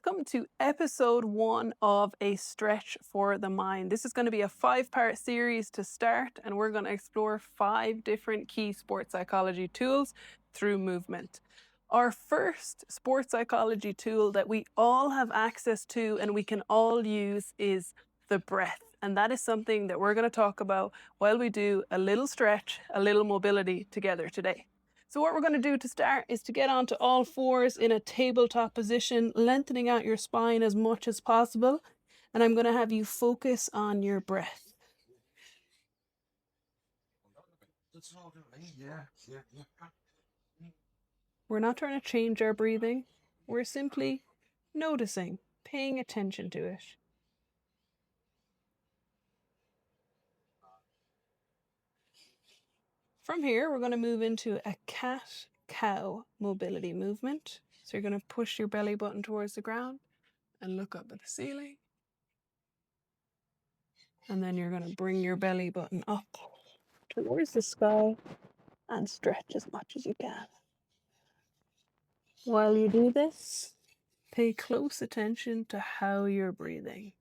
welcome to episode 1 of A Stretch for the Mind. This is going to be a 5-part series to start, and we're going to explore 5 different key sports psychology tools through movement. Our first sports psychology tool that we all have access to and we can all use is the breath. And that is something that we're going to talk about while we do a little stretch, a little mobility together today. So what we're going to do to start is to get onto all fours in a tabletop position, lengthening out your spine as much as possible. And I'm going to have you focus on your breath. We're not trying to change our breathing. We're simply noticing, paying attention to it. From here, we're going to move into a cat-cow mobility movement. So you're going to push your belly button towards the ground and look up at the ceiling. And then you're going to bring your belly button up towards the sky and stretch as much as you can. While you do this, pay close attention to how you're breathing.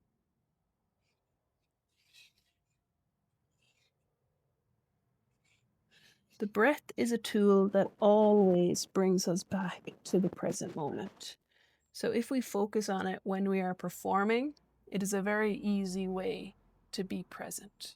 The breath is a tool that always brings us back to the present moment. So if we focus on it when we are performing, it is a very easy way to be present.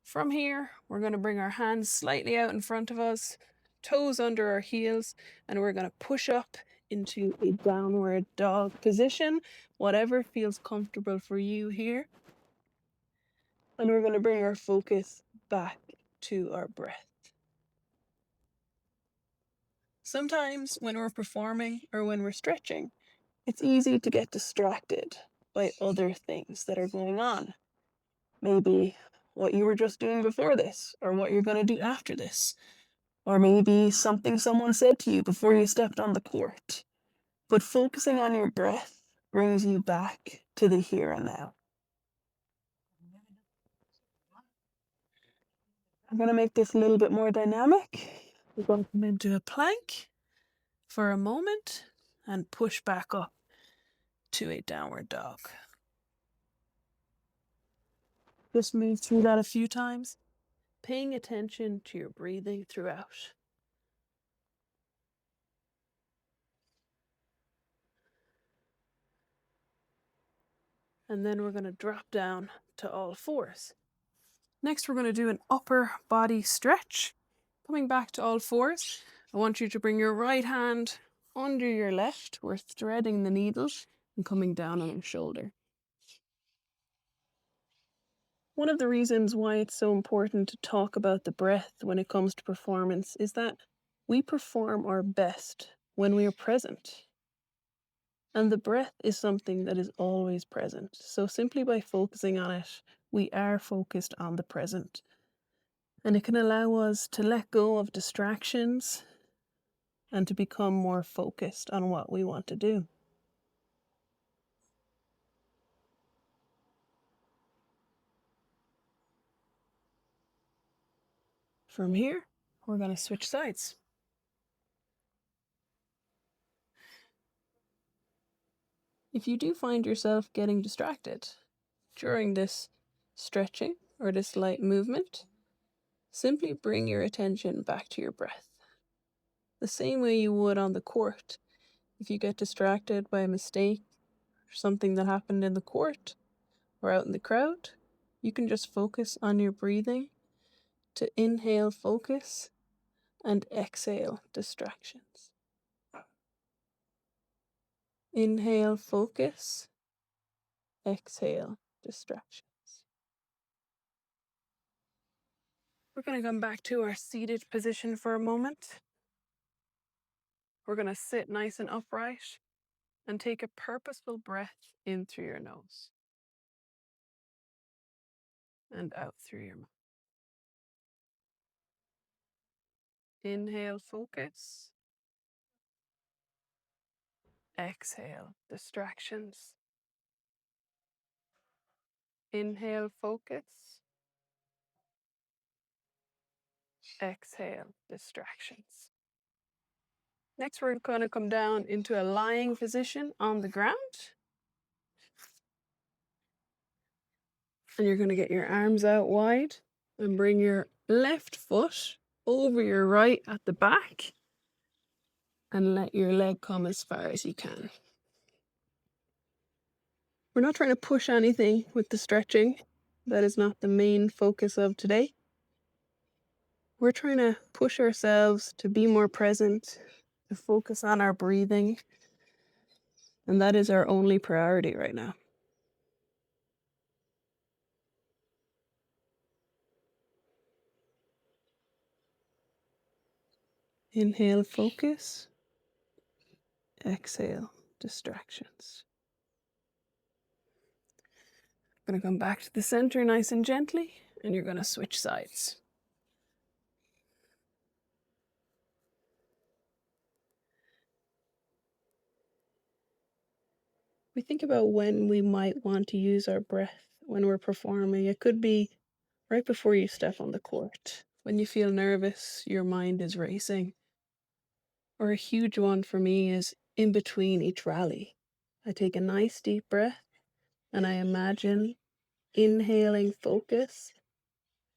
From here, we're going to bring our hands slightly out in front of us, toes under our heels, and we're going to push up into a downward dog position, whatever feels comfortable for you here. And we're going to bring our focus back to our breath. Sometimes when we're performing or when we're stretching, it's easy to get distracted by other things that are going on. Maybe what you were just doing before this, or what you're going to do after this. Or maybe something someone said to you before you stepped on the court. But focusing on your breath brings you back to the here and now. I'm going to make this a little bit more dynamic. We're going to come into a plank for a moment and push back up to a downward dog. Just move through that a few times, paying attention to your breathing throughout. And then we're going to drop down to all fours. Next, we're going to do an upper body stretch. Coming back to all fours, I want you to bring your right hand under your left. We're threading the needle and coming down on your shoulder. One of the reasons why it's so important to talk about the breath when it comes to performance is that we perform our best when we are present. And the breath is something that is always present. So simply by focusing on it, we are focused on the present. And it can allow us to let go of distractions and to become more focused on what we want to do. From here, we're going to switch sides. If you do find yourself getting distracted during this stretching or this light movement, simply bring your attention back to your breath. The same way you would on the court. If you get distracted by a mistake or something that happened in the court or out in the crowd, you can just focus on your breathing to inhale focus and exhale distractions. Inhale focus, exhale distractions. We're going to come back to our seated position for a moment. We're going to sit nice and upright and take a purposeful breath in through your nose and out through your mouth. Inhale focus, exhale distractions. Inhale focus, exhale distractions. Next, we're going to come down into a lying position on the ground. And you're going to get your arms out wide and bring your left foot over your right at the back and let your leg come as far as you can. We're not trying to push anything with the stretching. That is not the main focus of today. We're trying to push ourselves to be more present, to focus on our breathing, and that is our only priority right now. Inhale, focus. Exhale, distractions. I'm going to come back to the center nice and gently, and you're going to switch sides. We think about when we might want to use our breath when we're performing. It could be right before you step on the court. When you feel nervous, your mind is racing. Or a huge one for me is in between each rally. I take a nice deep breath and I imagine inhaling focus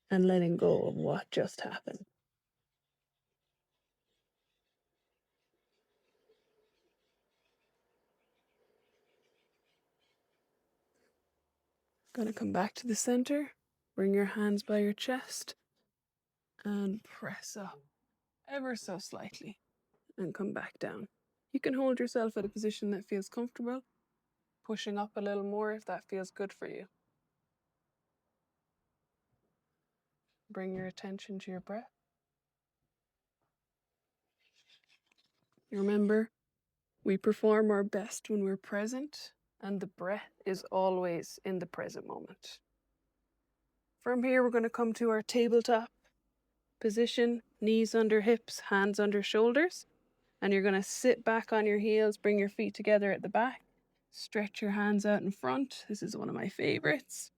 and letting go of what just happened. Gonna come back to the center, bring your hands by your chest and press up ever so slightly and come back down. You can hold yourself at a position that feels comfortable, pushing up a little more if that feels good for you. Bring your attention to your breath. Remember, we perform our best when we're present, and the breath is always in the present moment. From here, we're going to come to our tabletop position, knees under hips, hands under shoulders, and you're going to sit back on your heels, bring your feet together at the back, stretch your hands out in front. This is one of my favorites.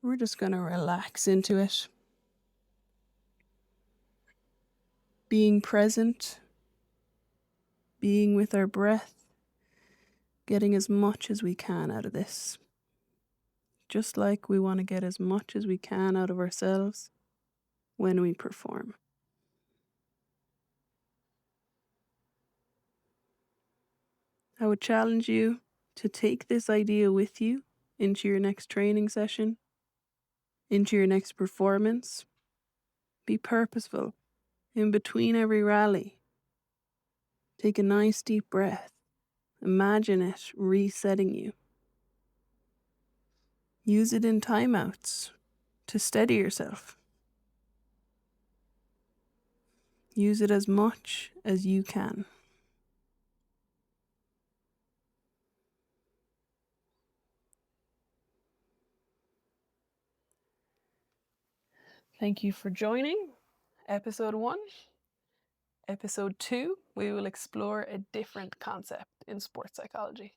We're just going to relax into it. Being present, being with our breath, getting as much as we can out of this. Just like we want to get as much as we can out of ourselves when we perform. I would challenge you to take this idea with you into your next training session, into your next performance. Be purposeful in between every rally. Take a nice deep breath. Imagine it resetting you. Use it in timeouts to steady yourself. Use it as much as you can. Thank you for joining episode 1. Episode 2, we will explore a different concept in sports psychology.